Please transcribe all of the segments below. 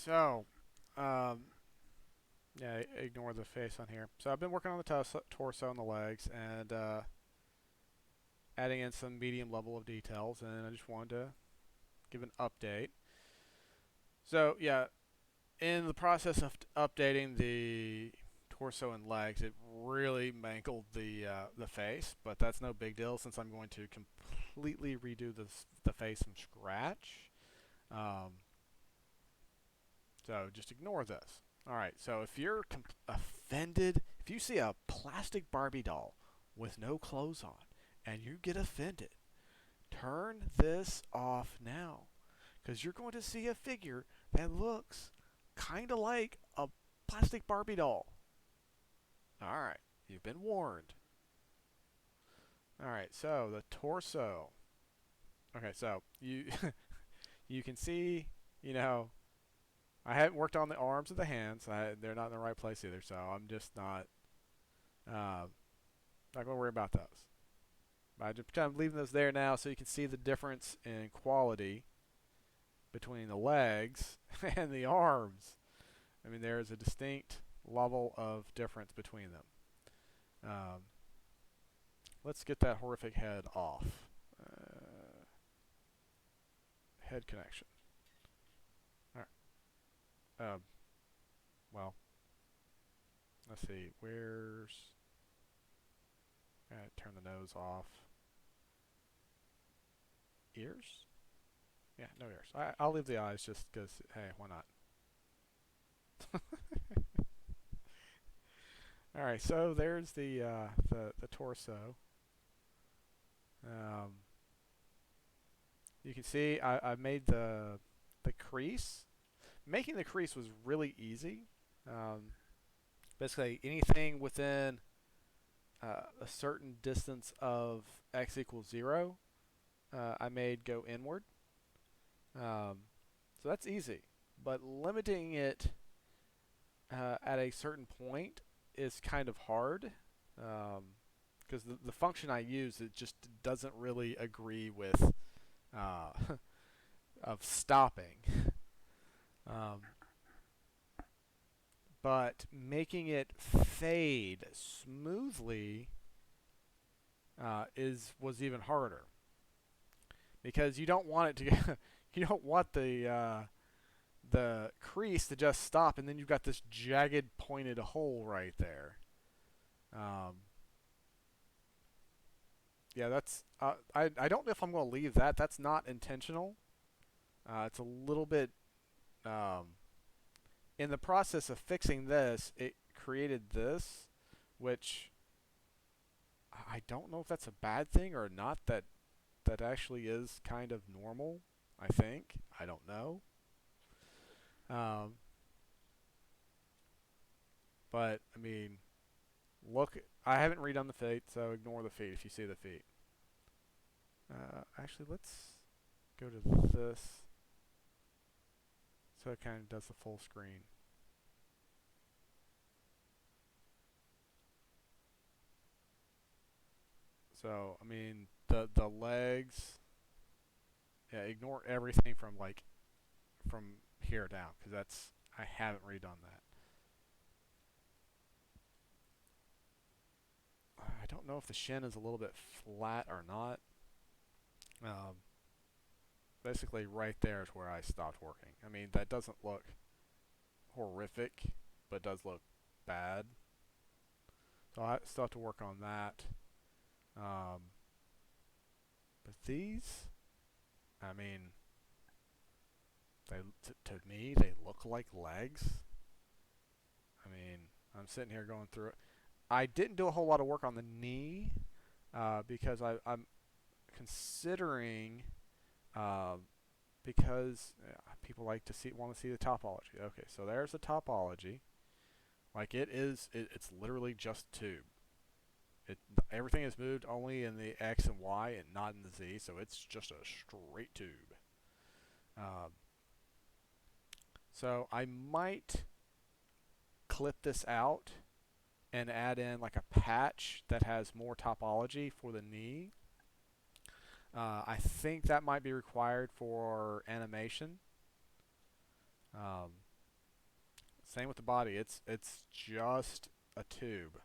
So, um, yeah, ignore the face on here. So I've been working on the torso and the legs, and adding in some medium level of details, and I just wanted to give an update. So yeah, in the process of updating the torso and legs, it really mangled the face, but that's no big deal since I'm going to completely redo the face from scratch. Um, so just ignore this. All right. So if you're offended, if you see a plastic Barbie doll with no clothes on, and you get offended, turn this off now, because you're going to see a figure that looks kind of like a plastic Barbie doll. All right, you've been warned. All right, so the torso. Okay, so you you can see, you know, I haven't worked on the arms or the hands. They're not in the right place either, so I'm just uh, not gonna worry about those. But I'm just kind of leaving those there now, so you can see the difference in quality between the legs and the arms. I mean, there is a distinct level of difference between them. Um, let's get that horrific head off. Head connection. All right. Well, let's see. Where's... turn the nose off. Ears? Yeah, no ears. I'll leave the eyes just because, hey, why not? All right, so there's the torso. Um, you can see I made the crease. Making the crease was really easy. Um, basically, anything within a certain distance of x equals 0, I made go inward. Um, so that's easy. But limiting it at a certain point is kind of hard. Because the function I use, it just doesn't really agree with uh, of stopping. Um, but making it fade smoothly is was even harder because you don't want it to you don't want the crease to just stop and then you've got this jagged pointed hole right there. Um, yeah, that's I don't know if I'm going to leave that. That's not intentional. It's a little bit um, in the process of fixing this. It created this, which I don't know if that's a bad thing or not. That actually is kind of normal. I think. I don't know. Um, but I mean, look. I haven't redone the feet, so ignore the feet if you see the feet. Actually, let's go to this so it kind of does the full screen. So I mean, the legs. Yeah, ignore everything from from here down because that's I haven't redone that. I don't know if the shin is a little bit flat or not. Um, basically, right there is where I stopped working. I mean, that doesn't look horrific, but does look bad. So I still have to work on that. Um, but these, I mean, to me they look like legs. I mean, I'm sitting here going through it. I didn't do a whole lot of work on the knee because I'm considering uh, because people like to want to see the topology. Okay, so there's the topology. Like it's literally just tube. It everything is moved only in the X and Y and not in the Z, so it's just a straight tube. Um, so I might clip this out and add in like a patch that has more topology for the knee. I think that might be required for animation. Um, Same with the body. It's just a tube.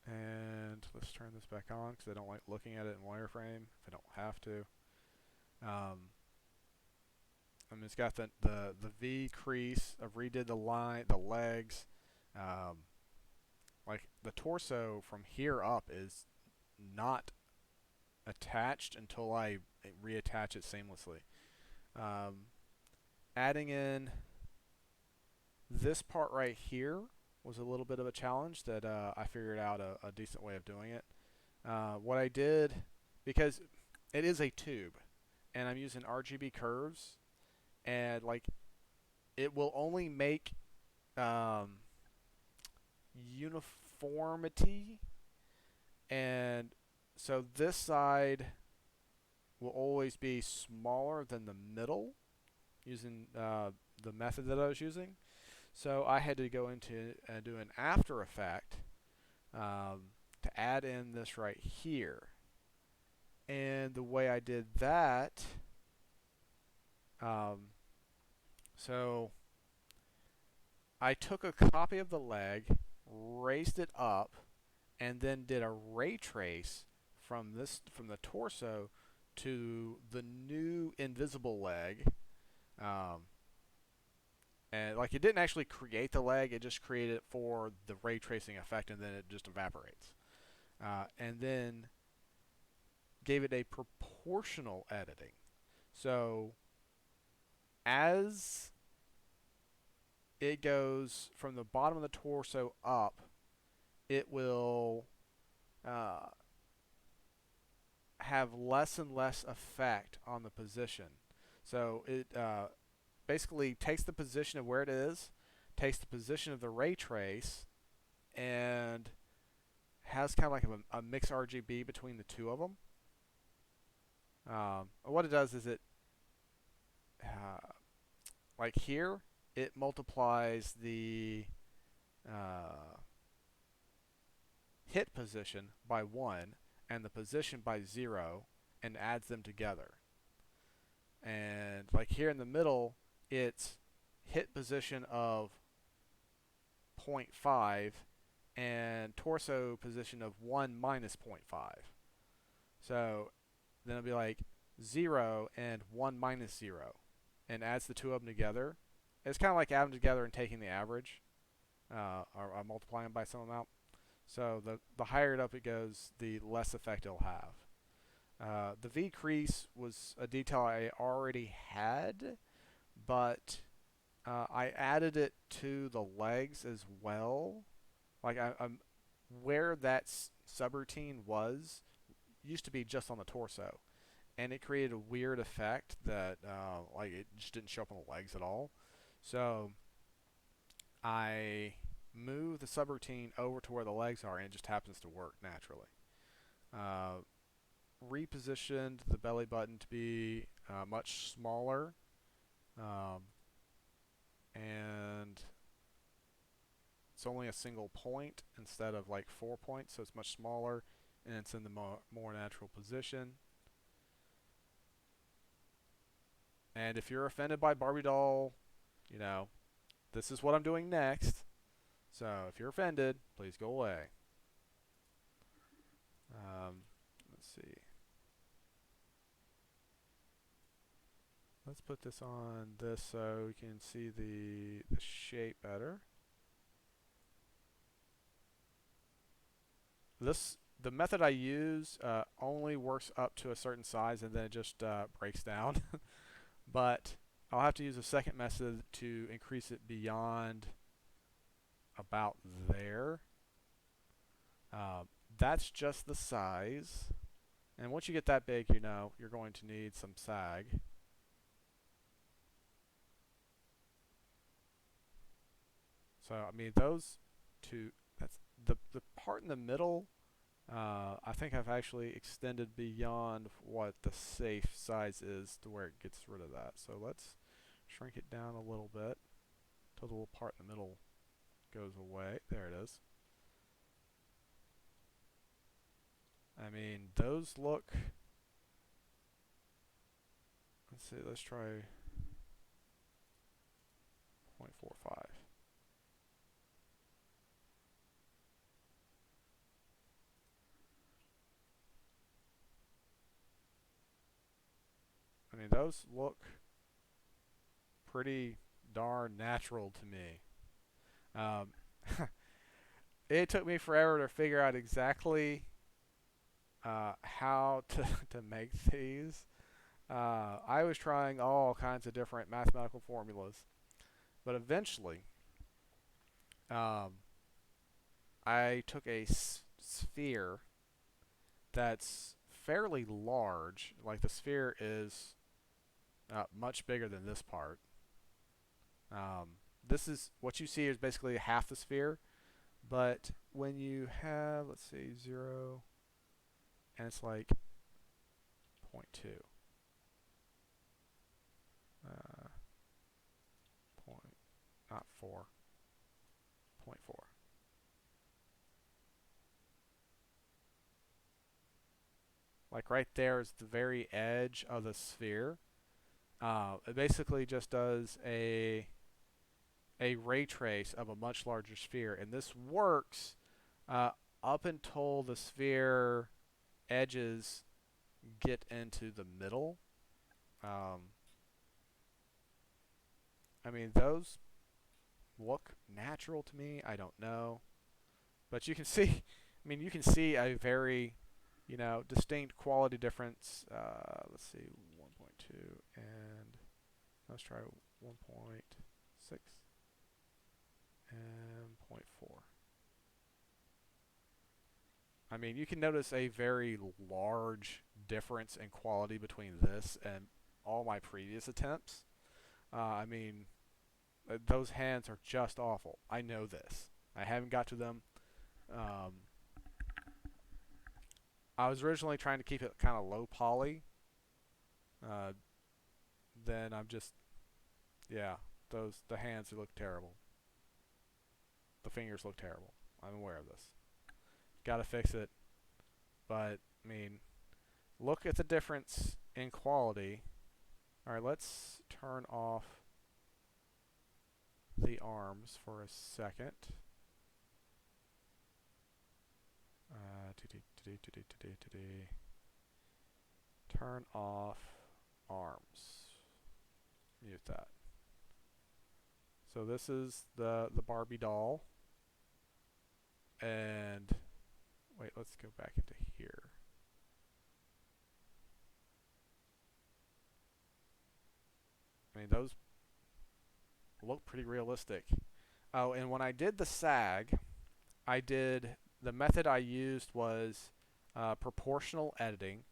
And let's turn this back on because I don't like looking at it in wireframe if I don't have to. I mean, it's got the V crease. I've redid the line, the legs. Um, like the torso from here up is not attached until I reattach it seamlessly. Um, Adding in this part right here was a little bit of a challenge that I figured out a decent way of doing it. What I did, because it is a tube, and I'm using RGB curves, and like it will only make uniformity, and so this side will always be smaller than the middle using the method that I was using. So I had to go into and do an After Effect to add in this right here. And the way I did that, um, so I took a copy of the leg, raised it up, and then did a ray trace from the torso to the new invisible leg. Um, and like it didn't actually create the leg; it just created it for the ray tracing effect, and then it just evaporates. And then gave it a proportional editing. So as it goes from the bottom of the torso up, it will uh, have less and less effect on the position. So it basically takes the position of where it is, takes the position of the ray trace, and has kind of like a mix RGB between the two of them. What it does is it, like here, it multiplies the hit position by 1 and the position by 0 and adds them together. And like here in the middle, it's hit position of 0.5 and torso position of 1 minus 0.5. So then it'll be like 0 and 1 minus 0 and adds the two of them together. It's kind of like adding them together and taking the average or multiplying by some amount. So the higher it up it goes, the less effect it'll have. The V crease was a detail I already had, but I added it to the legs as well. Like I'm where that subroutine was used to be just on the torso, and it created a weird effect that like it just didn't show up on the legs at all. So I moved the subroutine over to where the legs are, and it just happens to work naturally. Uh, Repositioned the belly button to be much smaller, um, and it's only a single point instead of like 4 points, so it's much smaller, and it's in the more natural position. And if you're offended by Barbie doll, you know, this is what I'm doing next. So if you're offended, please go away. Let's see. Let's put this on this so we can see the shape better. The method I use only works up to a certain size and then it just breaks down. But I'll have to use a second method to increase it beyond about there. That's just the size. And once you get that big, you know, you're going to need some sag. So, I mean, those two, that's the part in the middle, I think I've actually extended beyond what the safe size is to where it gets rid of that. So let's shrink it down a little bit till the little part in the middle goes away. There it is. I mean, those look Let's see, let's try 0.45. I mean, those look pretty darn natural to me. Um, it took me forever to figure out exactly how to, to make these. I was trying all kinds of different mathematical formulas, but eventually um, I took a sphere that's fairly large. Like the sphere is much bigger than this part. This is what you see is basically half the sphere, but when you have, let's see, 0, and it's like 0.2, point, not 4, 0.4. Like right there is the very edge of the sphere. It basically just does a ray trace of a much larger sphere, and this works uh, up until the sphere edges get into the middle. Um, I mean, those look natural to me. I don't know, but you can see. I mean, you can see a very, distinct quality difference. Let's see, 1.2, and let's try 1.6 and zero point 0.4. I mean, you can notice a very large difference in quality between this and all my previous attempts. I mean, those hands are just awful. I know this. I haven't got to them. Um, I was originally trying to keep it kind of low poly. Uh, then I'm just, yeah, the hands look terrible. The fingers look terrible. I'm aware of this. Gotta fix it. But, I mean, look at the difference in quality. Alright, let's turn off the arms for a second. Turn off arms. Mute that. So this is the Barbie doll. And wait, let's go back into here. I mean, those look pretty realistic. Oh, and when I did the sag, the method I used was proportional editing,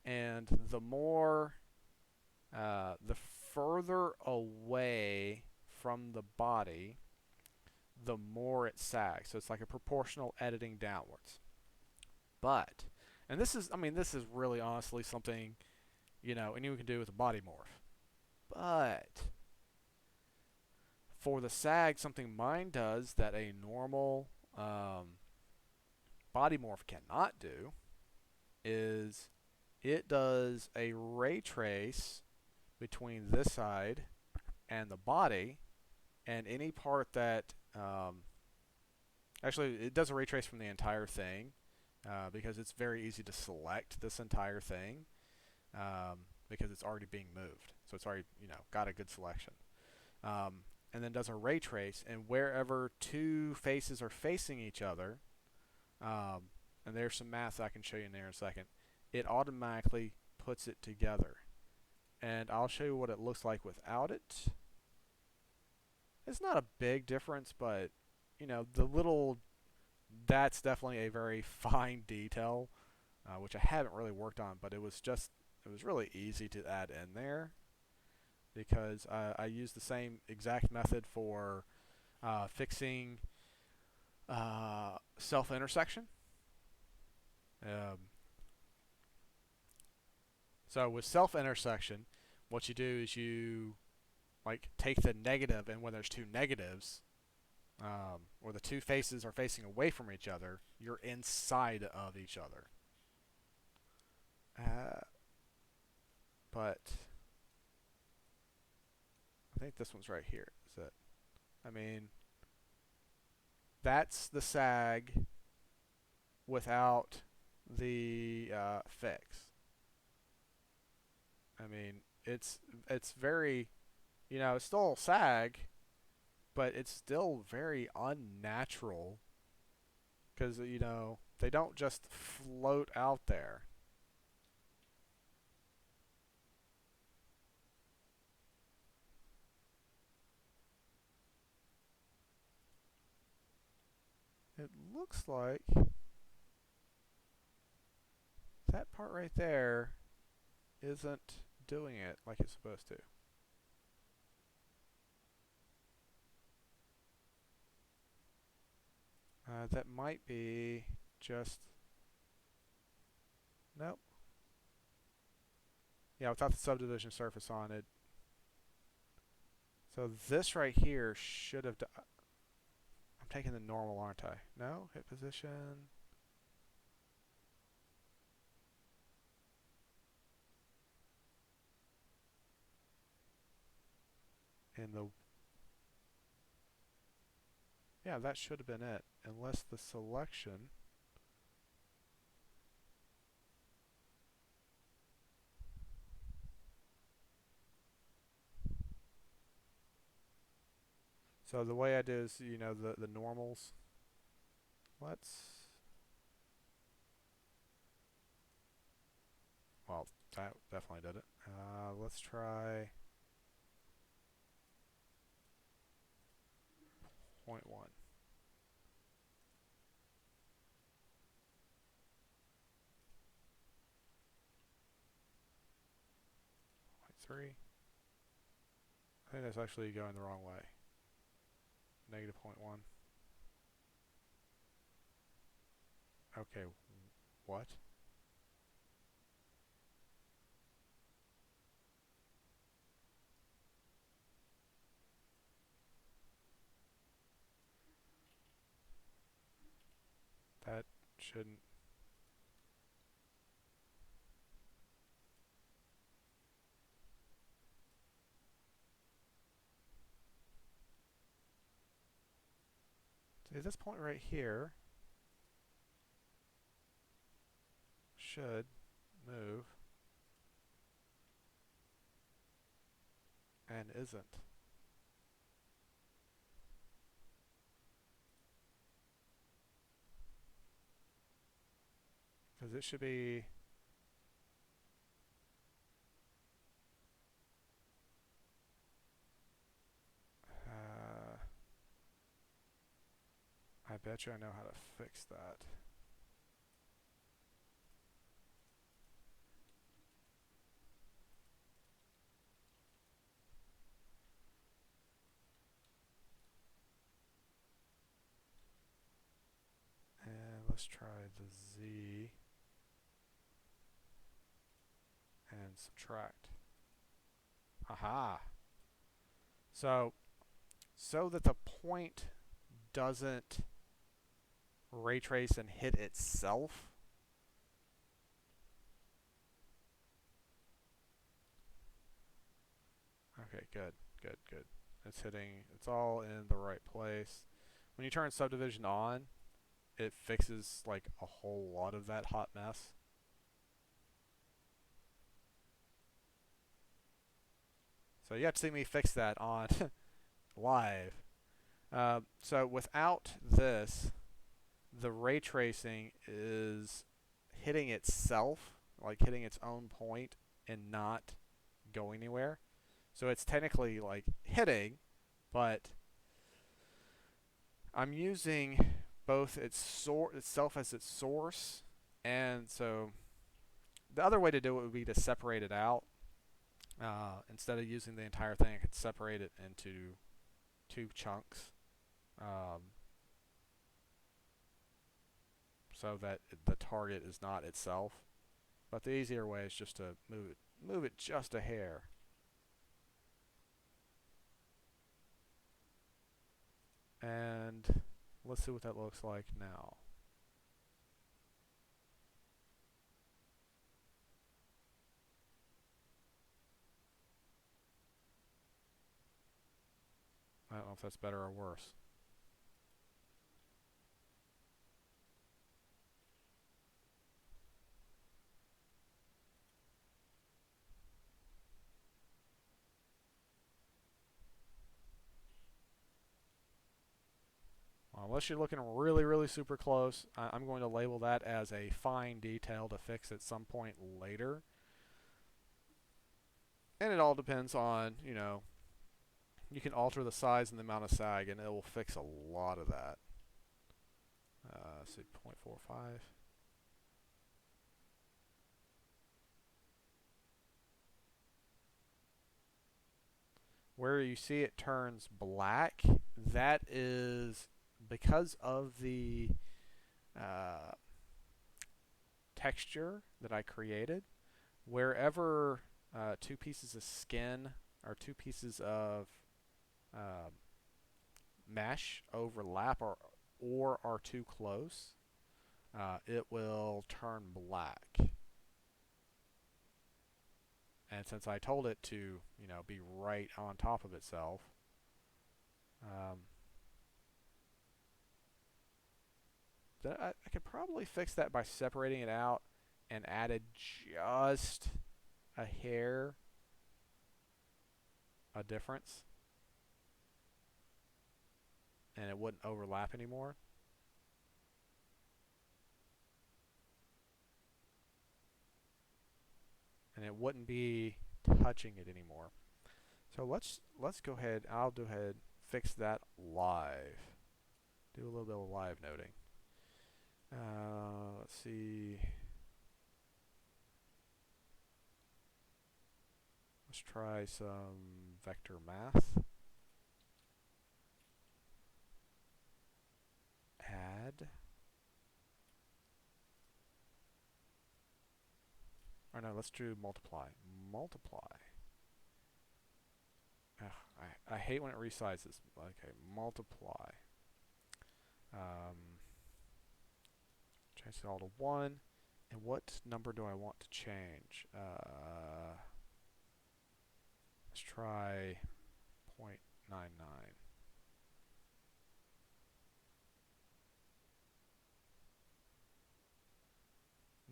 and the further away from the body, the more it sags. So it's like a proportional editing downwards. But, and this is really honestly something, anyone can do with a body morph. But for the sag, something mine does that a normal body morph cannot do is it does a ray trace between this side and the body, and any part that actually it does a ray trace from the entire thing because it's very easy to select this entire thing because it's already being moved, so it's already got a good selection. And then does a ray trace, and wherever two faces are facing each other, and there's some math I can show you in there in a second, it automatically puts it together. And I'll show you what it looks like without it. It's not a big difference, but that's definitely a very fine detail, which I haven't really worked on, but it was really easy to add in there because I used the same exact method for fixing self-intersection. So with self-intersection, what you do is you take the negative, and when there's two negatives, or the two faces are facing away from each other, you're inside of each other. But I think this one's right here. Is it? I mean, that's the sag without the fix. I mean, it's very, it's still sag, but it's still very unnatural because they don't just float out there. It looks like that part right there isn't doing it like it's supposed to. That might be just... Nope. Yeah, without the subdivision surface on it. So this right here should have... I'm taking the normal, aren't I? No? Hit position. In the... Yeah, that should have been it. Unless the selection... So the way I do is, the normals. Well, that definitely did it. Let's try 0.1. 0.3. I think that's actually going the wrong way. Negative 0.1. Okay, what? That shouldn't... See, this point right here should move and isn't. Because it should be... I bet you I know how to fix that. And let's try the Z and subtract. Aha! So that the point doesn't ray trace and hit itself. Okay, good. It's all in the right place. When you turn subdivision on, it fixes like a whole lot of that hot mess. So you have to see me fix that on live. So without this, the ray tracing is hitting itself, like hitting its own point and not going anywhere. So it's technically like hitting, but I'm using both itself as its source, and so the other way to do it would be to separate it out. Instead of using the entire thing, I could separate it into 2 chunks, so that the target is not itself. But the easier way is just to move it just a hair. And let's see what that looks like now. don't know if that's better or worse. Well, unless you're looking really, really super close, I'm going to label that as a fine detail to fix at some point later. And it all depends on, you know, you can alter the size and the amount of sag, and it will fix a lot of that. Let's see, 0.45. Where you see it turns black, that is because of the texture that I created. Wherever two pieces of skin or two pieces of uh, mesh overlap or are too close, it will turn black. And since I told it to, you know, be right on top of itself, I could probably fix that by separating it out and added just a hair, a difference, and it wouldn't overlap anymore. And it wouldn't be touching it anymore. So let's go ahead. I'll go ahead fix that live. Do a little bit of live noting. Let's see. Let's try some vector math. Add. Or no, let's do multiply. Multiply. Ugh, I hate when it resizes. Okay, multiply. Change it all to 1. And what number do I want to change? Let's try 0.99.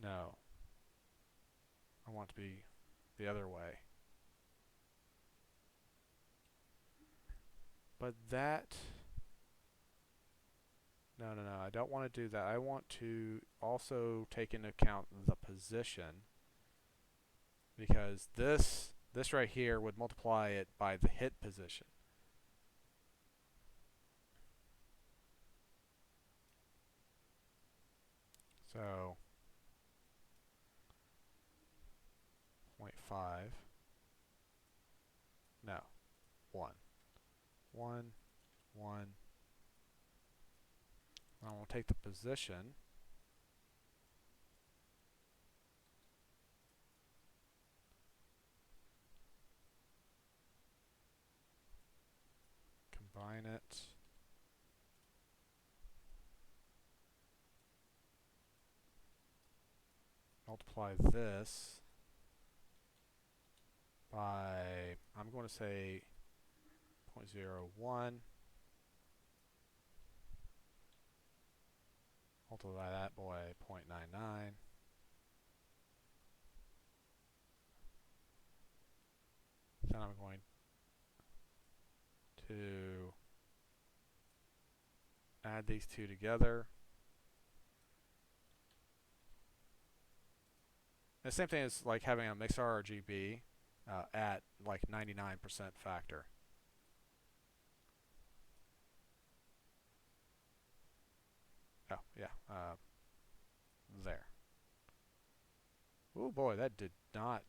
No. I want it to be the other way. But that... No, I don't want to do that. I want to also take into account the position, because this right here would multiply it by the hit position. So 0.5. No. 1. 1. 1. I will take the position. Combine it. Multiply this by, I'm going to say 0.01. Multiply that by 0.99. Then I'm going to add these two together. The same thing as like having a mixed RGB at like 99% factor. Oh, yeah. There. Oh boy, that did not...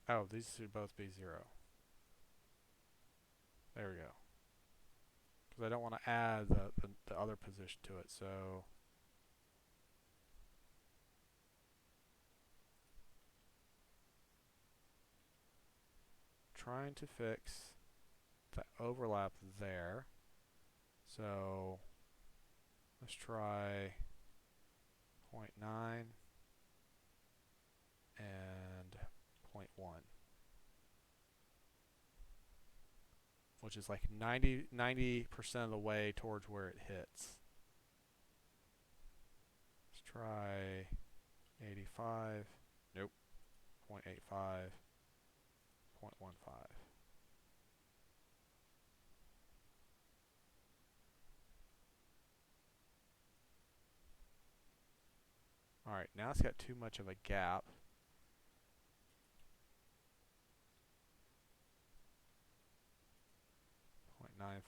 Oh, these should both be 0. There we go. Because I don't want to add the other position to it, so... trying to fix the overlap there. So let's try 0.9 and 0.1, which is like 90% of the way towards where it hits. Let's try 85. Nope. 0.85. 0.15. Alright, now it's got too much of a gap. 0.95.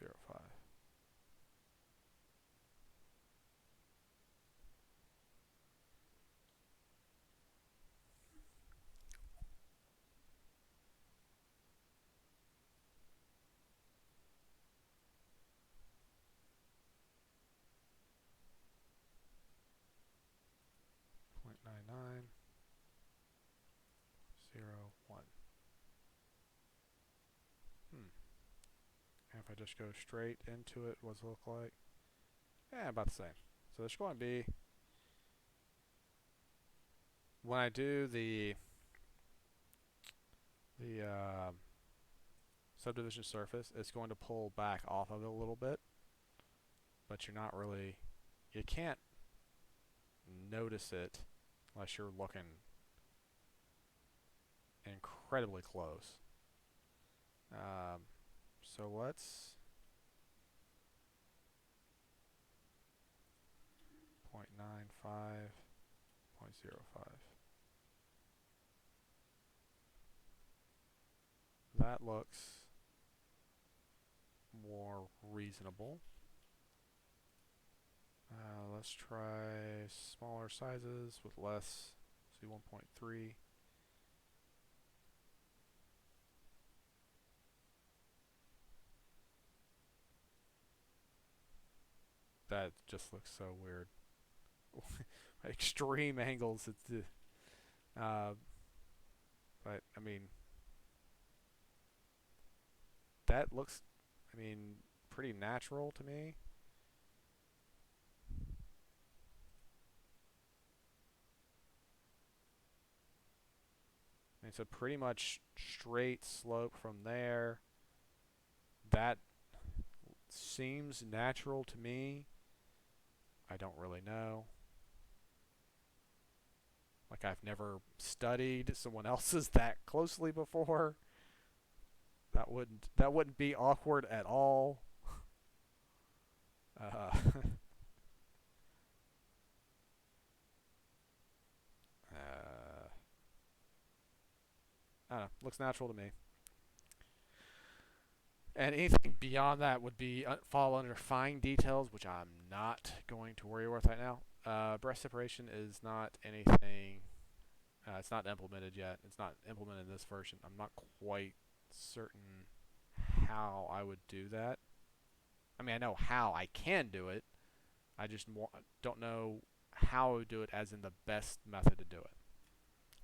0.05. .99. 0.1. And if I just go straight into it, what does it look like? Yeah, about the same. So there's going to be, when I do the subdivision surface, it's going to pull back off of it a little bit, but you're not really, you can't notice it unless you're looking incredibly close. So let's 0.95, 0.05. That looks more reasonable. Let's try smaller sizes with less. See 1.3. That just looks so weird. Extreme angles. It's but I mean, that looks, I mean, pretty natural to me. It's a pretty much straight slope from there. That seems natural to me. I don't really know. Like, I've never studied someone else's that closely before. That wouldn't be awkward at all. I don't know. Looks natural to me. And anything beyond that would be fall under fine details, which I'm not going to worry with right now. Breast separation is not anything. It's not implemented yet. It's not implemented in this version. I'm not quite certain how I would do that. I mean, I know how I can do it. I just don't know how I would do it as in the best method to do it.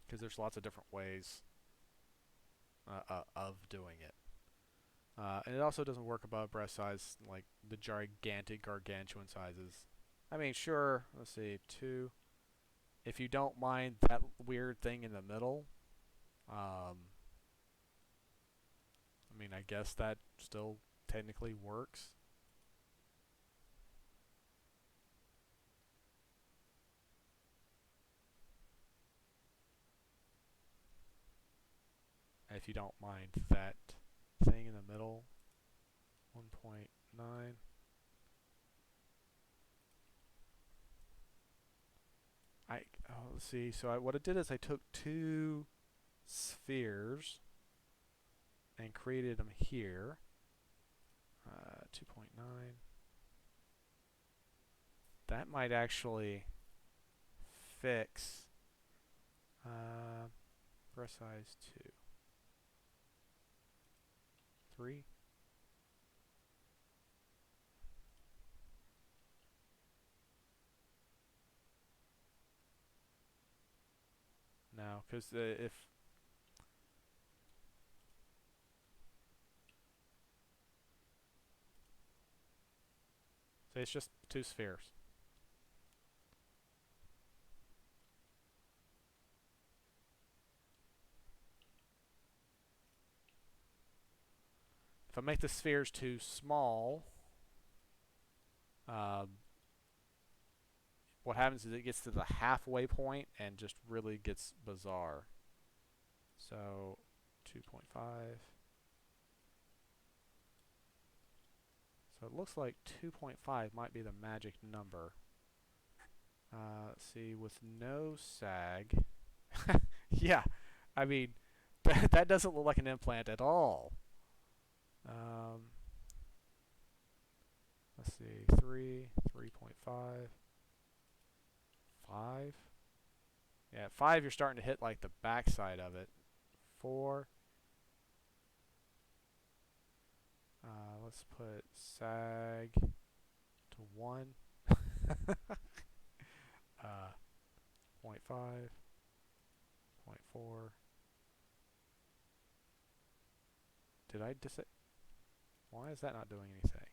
Because there's lots of different ways of doing it. And it also doesn't work above breast size, like the gigantic gargantuan sizes. I mean, sure, let's see, 2. If you don't mind that weird thing in the middle, I mean, I guess that still technically works. If you don't mind that thing in the middle, 1.9. Let's see. So what I did is I took 2 spheres and created them here. 2.9. That might actually fix breast size 2. 3. No. because if say it's just two spheres. If I make the spheres too small, what happens is it gets to the halfway point and just really gets bizarre. So 2.5. So it looks like 2.5 might be the magic number. Let's see, with no sag. Yeah, I mean, that doesn't look like an implant at all. Let's see, 3.5, 5. Yeah, 5 you're starting to hit like the backside of it. 4. Let's put sag to 1. 0.5, 0.4. Did I why is that not doing anything?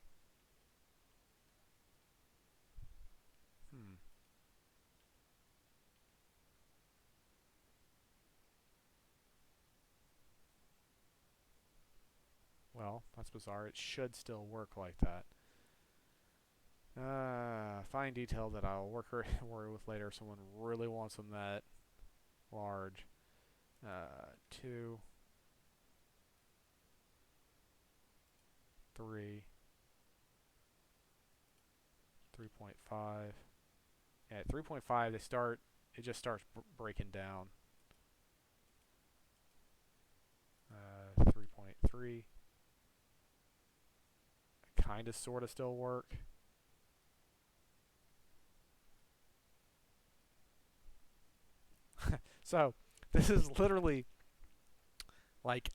Well, that's bizarre. It should still work like that. Fine detail that I'll worry with later if someone really wants them that large. 2, 3, 3.5. Yeah, at 3.5 it just starts breaking down. 3.3. Kind of, sort of still work. So, this is literally like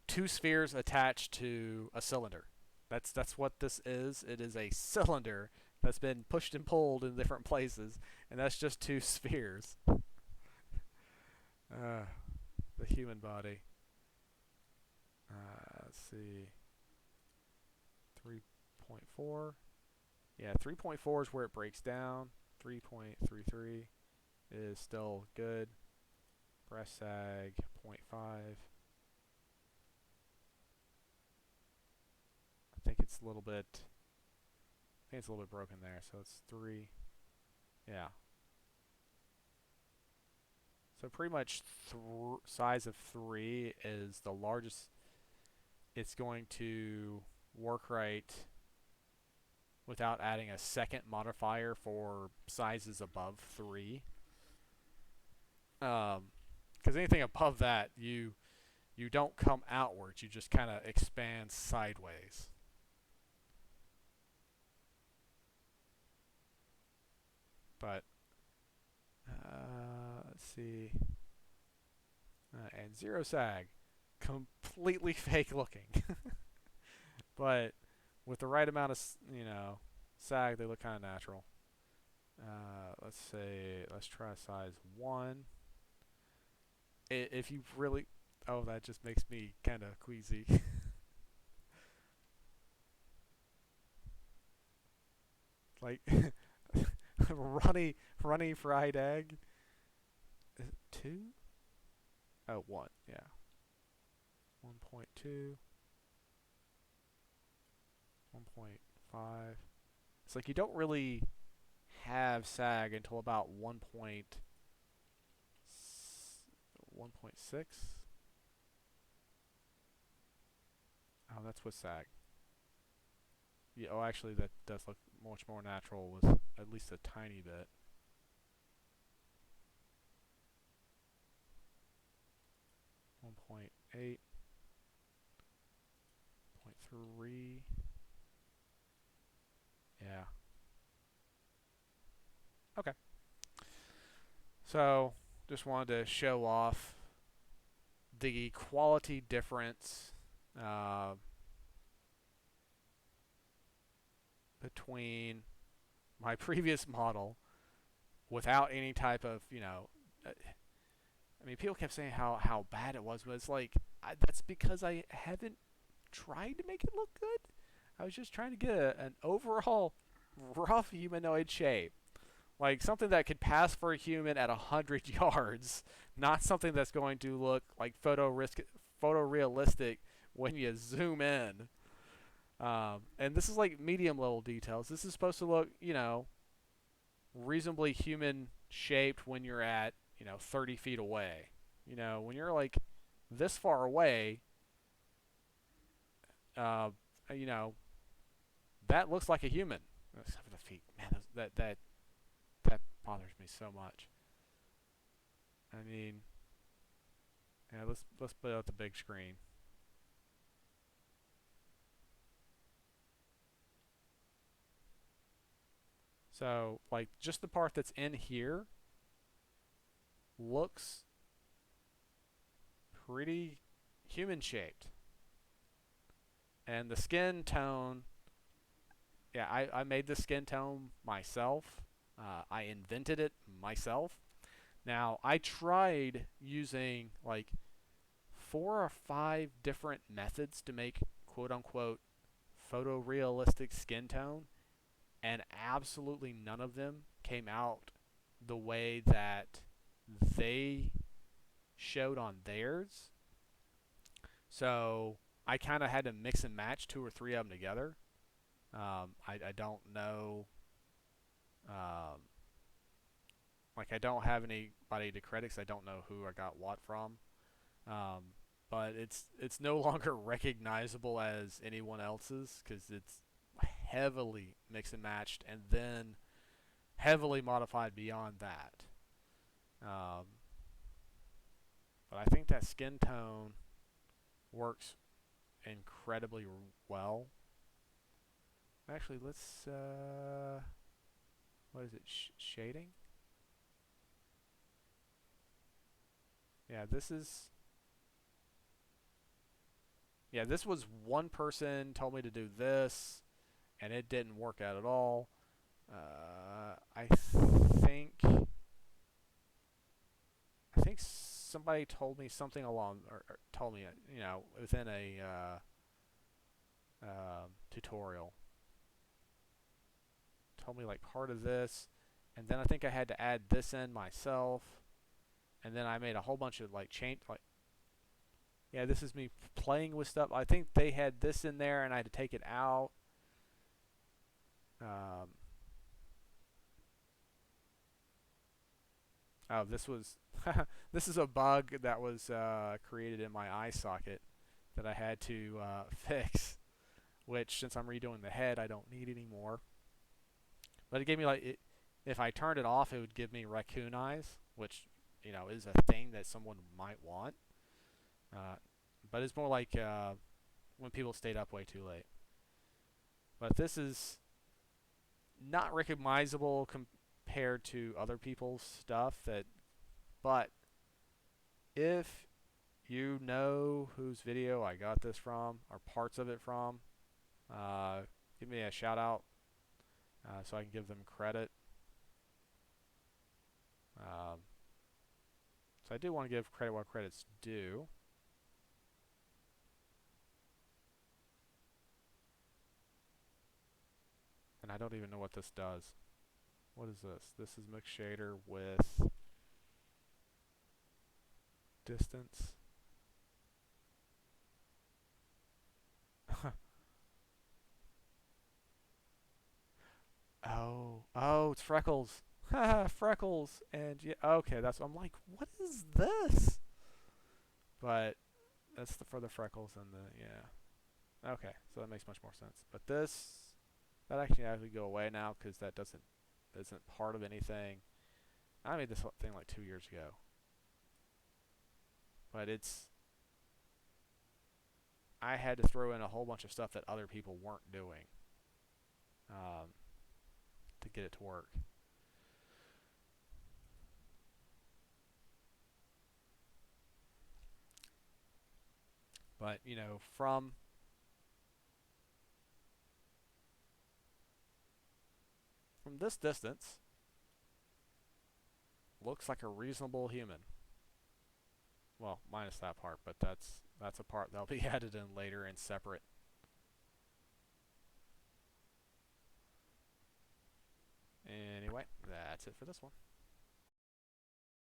two spheres attached to a cylinder. That's what this is. It is a cylinder that's been pushed and pulled in different places, and that's just two spheres. The human body. Let's see. 3.4. Yeah, 3.4 is where it breaks down. 3.33 is still good. Breast sag 0.5. I think it's a little bit broken there, so it's 3. Yeah. So pretty much size of 3 is the largest it's going to work right without adding a second modifier for sizes above 3. Because anything above that, you don't come outwards, you just kind of expand sideways. But let's see. And zero sag, completely fake looking. But with the right amount of sag, they look kind of natural. Let's try size 1. If you really, that just makes me kind of queasy. Like runny fried egg. Is it 2? Oh, 1. Yeah. 1.2. 1.5. It's like you don't really have sag until about 1.6. Oh, that's with sag. Yeah, actually that does look much more natural with at least a tiny bit. 1.8. 0.3. Yeah. Okay. So, just wanted to show off the quality difference between my previous model without any type of, I mean, people kept saying how bad it was, but it's like that's because I haven't tried to make it look good. I was just trying to get an overall rough humanoid shape, like something that could pass for a human at 100 yards, not something that's going to look like photorealistic when you zoom in. And this is like medium level details. This is supposed to look, reasonably human shaped when you're at, 30 feet away. When you're like this far away, uh, you know, that looks like a human. Except for the feet, man, that bothers me so much. I mean, yeah, let's put out the big screen. So, like, just the part that's in here looks pretty human shaped. And the skin tone, yeah, I made the skin tone myself. I invented it myself. Now, I tried using like 4 or 5 different methods to make quote unquote photorealistic skin tone, and absolutely none of them came out the way that they showed on theirs. So I kind of had to mix and match 2 or 3 of them together. I don't know. Um, like I don't have anybody to credit 'cause I don't know who I got what from. Um, but it's no longer recognizable as anyone else's because it's heavily mixed and matched and then heavily modified beyond that. Um, but I think that skin tone works incredibly well. Actually, let's what is it? Shading? Yeah, this was one person told me to do this, and it didn't work out at all. I think somebody told me something along, or told me, within a tutorial, told me like part of this, and then I think I had to add this in myself, and then I made a whole bunch of like change, like, yeah, this is me playing with stuff. I think they had this in there, and I had to take it out. Um, oh, this was this is a bug that was created in my eye socket that I had to fix. Which, since I'm redoing the head, I don't need anymore. But it gave me if I turned it off, it would give me raccoon eyes, which is a thing that someone might want. Uh, but it's more like when people stayed up way too late. But this is not recognizable compared to other people's stuff. But if you know whose video I got this from or parts of it from, give me a shout out so I can give them credit. Um, so I do want to give credit where credit's due. And I don't even know what this does. What is this? This is mix shader with distance. Oh, it's freckles. Freckles. And yeah, okay, I'm like, what is this? But that's for the freckles and yeah. Okay, so that makes much more sense. But that actually has to go away now because that isn't part of anything. I made this thing like 2 years ago. But I had to throw in a whole bunch of stuff that other people weren't doing um, to get it to work. But, from this distance, looks like a reasonable human. Well, minus that part, but that's a part that'll be added in later and separate. Anyway, that's it for this one.